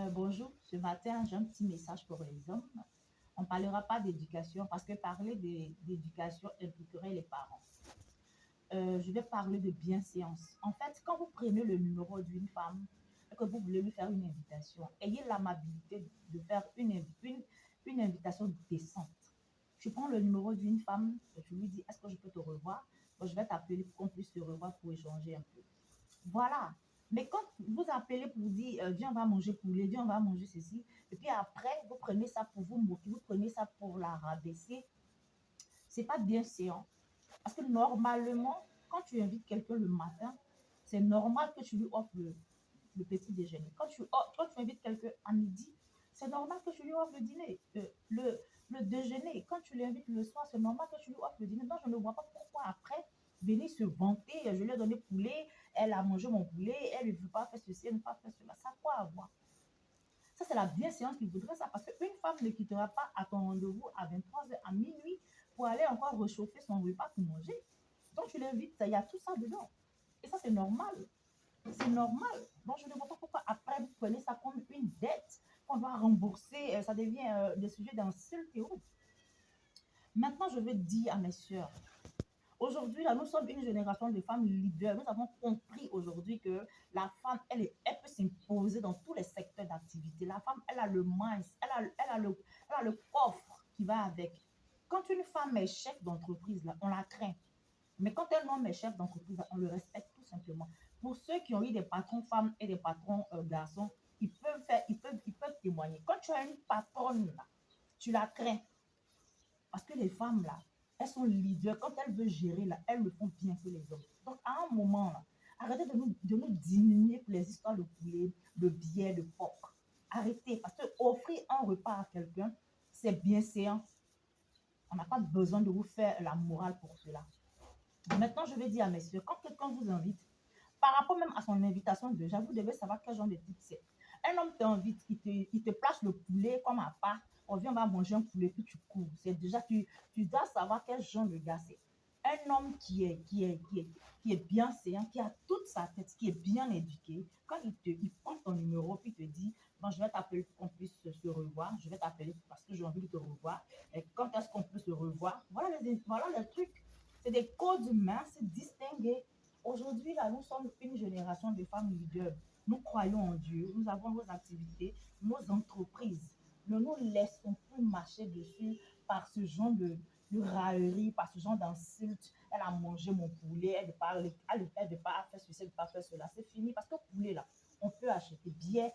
Bonjour, ce matin, j'ai un petit message pour les hommes. On ne parlera pas d'éducation parce que parler d'éducation impliquerait les parents. Je vais parler de bienséance. En fait, quand vous prenez le numéro d'une femme et que vous voulez lui faire une invitation, ayez l'amabilité de faire une invitation décente. Je prends le numéro d'une femme, je lui dis, est-ce que je peux te revoir? Bon, je vais t'appeler pour qu'on puisse se revoir pour échanger un peu. Voilà. Mais quand vous appelez pour dire, viens, on va manger poulet, viens, on va manger ceci, et puis après, vous prenez ça pour vous moquer, vous prenez ça pour la rabaisser, c'est pas bien séant. Parce que normalement, quand tu invites quelqu'un le matin, c'est normal que tu lui offres le petit déjeuner. Quand tu invites quelqu'un à midi, c'est normal que tu lui offres le dîner, le déjeuner. Quand tu l'invites le soir, c'est normal que tu lui offres le dîner. Donc, je ne vois pas pourquoi après venir se vanter. Je lui ai donné poulet, elle a mangé mon poulet, elle ne veut pas faire ceci, elle ne veut pas faire cela. Ça a quoi à voir? Ça, c'est la bienséance qui voudrait ça. Parce qu'une femme ne quittera pas à ton rendez-vous à 23 h à minuit pour aller encore réchauffer son repas pour manger. Donc, tu l'invites, il y a tout ça dedans. Et ça, c'est normal. C'est normal. Donc, je ne vois pas pourquoi après, vous prenez ça comme une dette qu'on doit rembourser. Ça devient le sujet d'un seul théorie. Maintenant, je veux dire à mes soeurs, aujourd'hui, là, nous sommes une génération de femmes leaders. Nous avons compris aujourd'hui que la femme, elle peut s'imposer dans tous les secteurs d'activité. La femme, elle a le minds, elle a le coffre qui va avec. Quand une femme est chef d'entreprise, là, on la craint. Mais quand un homme est chef d'entreprise, on le respecte tout simplement. Pour ceux qui ont eu des patrons femmes et des patrons garçons, ils peuvent témoigner. Quand tu as une patronne, là, tu la crains. Parce que les femmes, là, elles sont leaders. Quand elles veulent gérer, là, elles le font bien que les hommes. Donc, à un moment, là, arrêtez de nous diminuer pour les histoires de poulet, de bière, de porc. Arrêtez. Parce que offrir un repas à quelqu'un, c'est bien séant. On n'a pas besoin de vous faire la morale pour cela. Maintenant, je vais dire à mes soeurs, quand quelqu'un vous invite, par rapport même à son invitation déjà, vous devez savoir quel genre de type c'est. Un homme t'invite, il te place le poulet comme à part. On vient, on va manger un poulet, puis tu cours. C'est déjà, tu dois savoir quel genre de gars c'est. Un homme qui est bien séant, qui a toute sa tête, qui est bien éduqué, quand il prend ton numéro, puis il te dit, bon, je vais t'appeler pour qu'on puisse se revoir, je vais t'appeler parce que j'ai envie de te revoir. Et quand est-ce qu'on peut se revoir? Voilà les trucs. C'est des codes humains, c'est distingué. Aujourd'hui, là, nous sommes une génération de femmes leaders. Nous croyons en Dieu, nous avons nos activités, nos entreprises. Ne nous laissons plus marcher dessus par ce genre de raillerie, par ce genre d'insultes. Elle a mangé mon poulet, elle ne peut pas faire ceci, elle ne peut pas faire cela. C'est fini parce que poulet, là, on peut acheter bière,